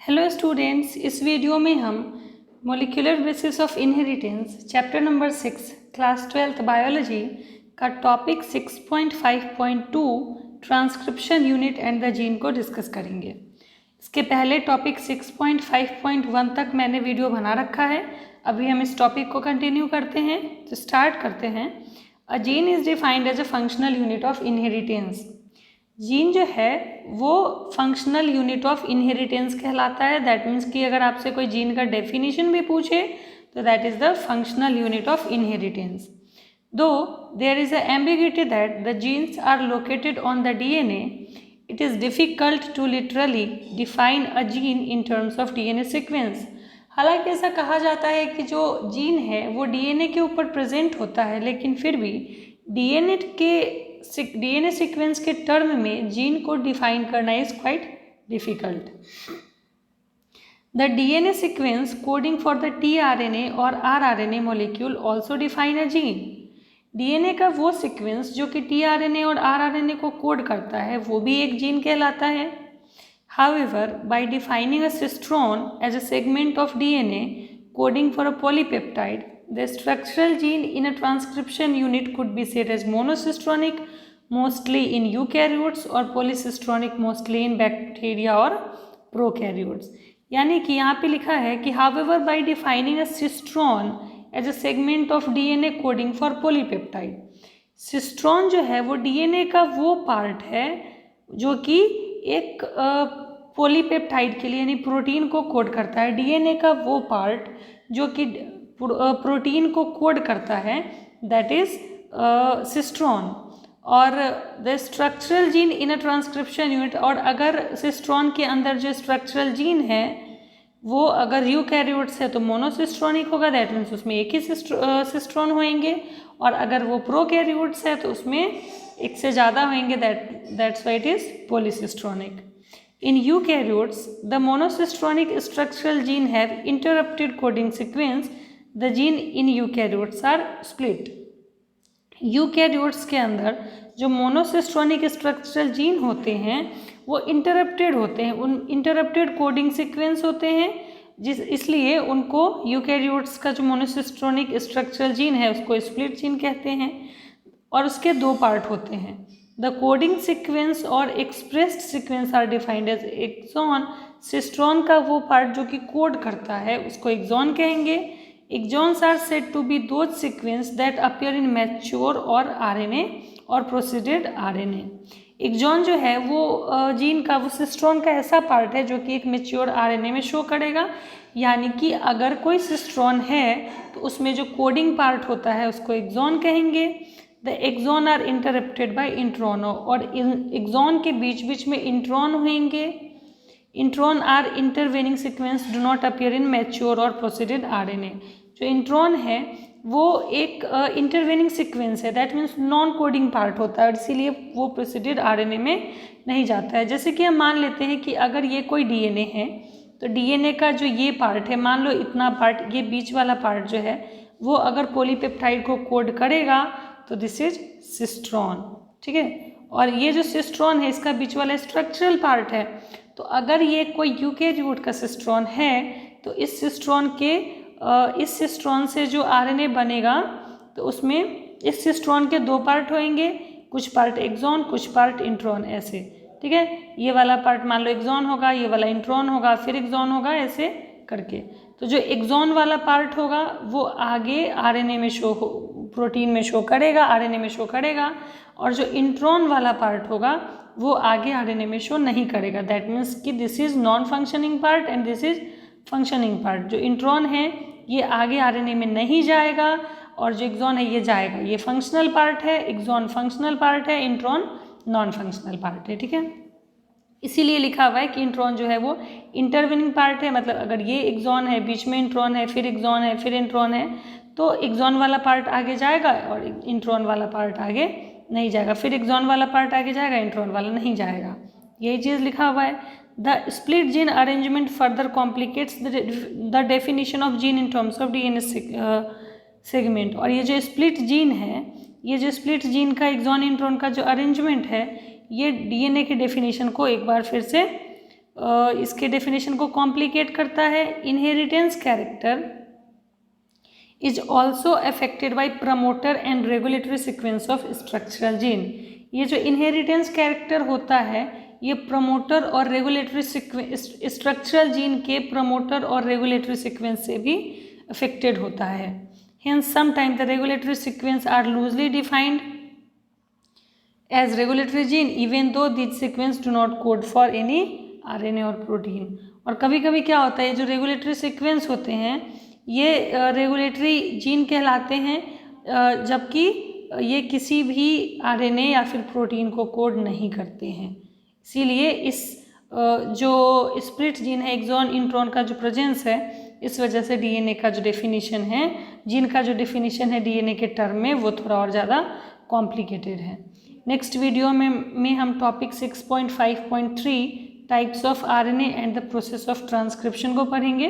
Hello students, इस video में हम molecular basis of inheritance chapter number 6 class 12th biology का topic 6.5.2 transcription unit and the gene को discuss करेंगे। इसके पहले टॉपिक 6.5.1 तक मैंने वीडियो बना रखा है। अभी हम इस टॉपिक को कंटिन्यू करते हैं, तो स्टार्ट करते हैं। A gene is defined as a functional unit of inheritance. Gene जो है वो फंक्शनल यूनिट ऑफ इनहेरिटेंस कहलाता है। दैट मीन्स कि अगर आपसे कोई जीन का डेफिनेशन भी पूछे तो that is the functional unit of inheritance. Though there is a ambiguity that the genes are located on the DNA, it is difficult to literally define a gene in terms of DNA sequence. हालांकि ऐसा कहा जाता है कि जो gene है वो DNA के ऊपर प्रेजेंट होता है, लेकिन फिर भी डीएनए सीक्वेंस के टर्म में जीन को डिफाइन करना is quite difficult. The DNA sequence coding for the tRNA और rRNA molecule also define a gene. DNA का वो सीक्वेंस जो कि टीआरएनए और आरआरएनए को कोड करता है वो भी एक जीन कहलाता है। However, by defining a cistron as a segment of DNA coding for a polypeptide, the structural gene in a transcription unit could be said as monocistronic, mostly in eukaryotes, or polycistronic, mostly in bacteria or prokaryotes. यानी कि यहाँ पे लिखा है कि however, by defining a cistron as a segment of DNA coding for polypeptide, cistron जो है वो DNA का वो पार्ट है जो कि एक पॉलीपेप्टाइड के लिए यानी प्रोटीन को कोड करता है। डीएनए का वो पार्ट जो कि प्रोटीन को कोड करता है दैट इज सिस्ट्रॉन। और the structural gene in a transcription unit, और अगर सिस्ट्रॉन के अंदर जो स्ट्रक्चरल जीन है वो अगर यूकैरियोट्स है तो मोनोसिस्ट्रॉनिक होगा, दैट मीन्स उसमें एक ही सिस्ट्रॉन होंगे, और अगर वो प्रोकैरियोट्स है तो उसमें एक से ज़्यादा होंगे, that's why it is polycistronic. In eukaryotes, the monocistronic structural gene have interrupted coding sequence. The gene in eukaryotes are split. Eukaryotes के अंदर जो मोनोसिस्ट्रॉनिक स्ट्रक्चरल जीन होते हैं वो इंटरप्टेड होते हैं, उन इंटरप्टेड कोडिंग सीक्वेंस होते हैं, इसलिए उनको यूकैरियोट्स का जो मोनोसिस्ट्रॉनिक स्ट्रक्चरल जीन है उसको स्प्लिट जीन कहते हैं। और उसके दो पार्ट होते हैं। द कोडिंग सीक्वेंस और expressed sequence are defined as exon. Cistron का वो पार्ट जो कि कोड करता है उसको एक्सॉन कहेंगे। Exons are said to be those sequences that appear in mature or RNA or processed RNA. Exon जो है वो जीन का वो सिस्ट्रॉन का ऐसा पार्ट है जो कि एक मैच्योर आरएनए में शो करेगा। यानी कि अगर कोई सिस्ट्रॉन है तो उसमें जो कोडिंग पार्ट होता है उसको एक्सॉन कहेंगे। The exon are interrupted by intron, और एक्सॉन के बीच बीच में इंट्रॉन होंगे। Intron are intervening sequence do not appear in mature or processed RNA. जो इंट्रॉन है वो एक इंटरवेनिंग सीक्वेंस है, that means non coding part होता है, और इसीलिए वो प्रोसीडेड आरएनए में नहीं जाता है। जैसे कि हम मान लेते हैं कि अगर ये कोई डीएनए है तो डीएनए का जो ये पार्ट है, मान लो इतना पार्ट, ये बीच वाला पार्ट जो है वो अगर पॉलीपेप्टाइड को कोड करेगा तो दिस इज सिस्ट्रॉन, ठीक है। और ये जो सिस्ट्रॉन है इसका बीच वाला स्ट्रक्चरल पार्ट है। तो अगर ये कोई यूकैरियोट का सिस्ट्रॉन है तो इस सिस्ट्रॉन से जो आरएनए बनेगा तो उसमें इस सिस्ट्रॉन के दो पार्ट होंगे, कुछ पार्ट एक्सॉन कुछ पार्ट इंट्रॉन, ऐसे, ठीक है। ये वाला पार्ट मान लो एक्सॉन होगा, ये वाला इंट्रॉन होगा, फिर एक्सॉन होगा, ऐसे करके। तो जो एक्सॉन वाला पार्ट होगा वो आगे आरएनए में प्रोटीन में शो करेगा, आरएनए में शो करेगा, और जो इंट्रॉन वाला पार्ट होगा वो आगे आरएनए में शो नहीं करेगा। दैट मीन्स कि this is non functioning part and this is functioning part. जो इंट्रॉन है ये आगे आरएनए में नहीं जाएगा, और जो एक्सॉन है ये जाएगा। ये फंक्शनल पार्ट है, एक्सॉन फंक्शनल पार्ट है, इंट्रॉन नॉन फंक्शनल पार्ट है, ठीक है। इसीलिए लिखा हुआ है कि इंट्रॉन जो है वो इंटरवेनिंग पार्ट है। मतलब अगर ये एक्सॉन है, बीच में इंट्रॉन है, फिर एक्सॉन है, फिर इंट्रॉन है, तो एक्सॉन वाला पार्ट आगे जाएगा और इंट्रॉन वाला पार्ट आगे नहीं जाएगा, फिर एक्सॉन वाला पार्ट आगे जाएगा, इंट्रॉन वाला नहीं जाएगा। यही चीज़ लिखा हुआ है। The split gene arrangement further complicates the definition of gene in terms of DNA segment. और ये जो स्प्लिट जीन है, ये जो स्प्लिट जीन का एक्सॉन इंट्रॉन का जो अरेंजमेंट है, ये डीएनए के डेफिनेशन को एक बार फिर से इसके डेफिनेशन को कॉम्प्लिकेट करता है। Inheritance character is also affected by promoter and regulatory sequence of structural gene. ये जो इनहेरिटेंस कैरेक्टर होता है ये प्रमोटर और रेगुलेटरी स्ट्रक्चरल जीन के प्रमोटर और रेगुलेटरी सीक्वेंस से भी अफेक्टेड होता है। Hence, sometimes the regulatory sequence are loosely defined as regulatory gene, even though these sequence do not code for any RNA और प्रोटीन। और कभी कभी क्या होता है, जो रेगुलेटरी सीक्वेंस होते हैं ये रेगुलेटरी जीन कहलाते हैं, जबकि ये किसी भी RNA या फिर प्रोटीन को कोड नहीं करते हैं। इसीलिए इस जो स्प्लिट जीन है, एक्सॉन इंट्रॉन का जो प्रेजेंस है, इस वजह से डीएनए का जो डेफिनेशन है, जीन का जो डेफिनेशन है डीएनए के टर्म में, वो थोड़ा और ज़्यादा कॉम्प्लिकेटेड है। नेक्स्ट वीडियो में हम topic 6.5.3 types of RNA and the process of transcription को पढ़ेंगे।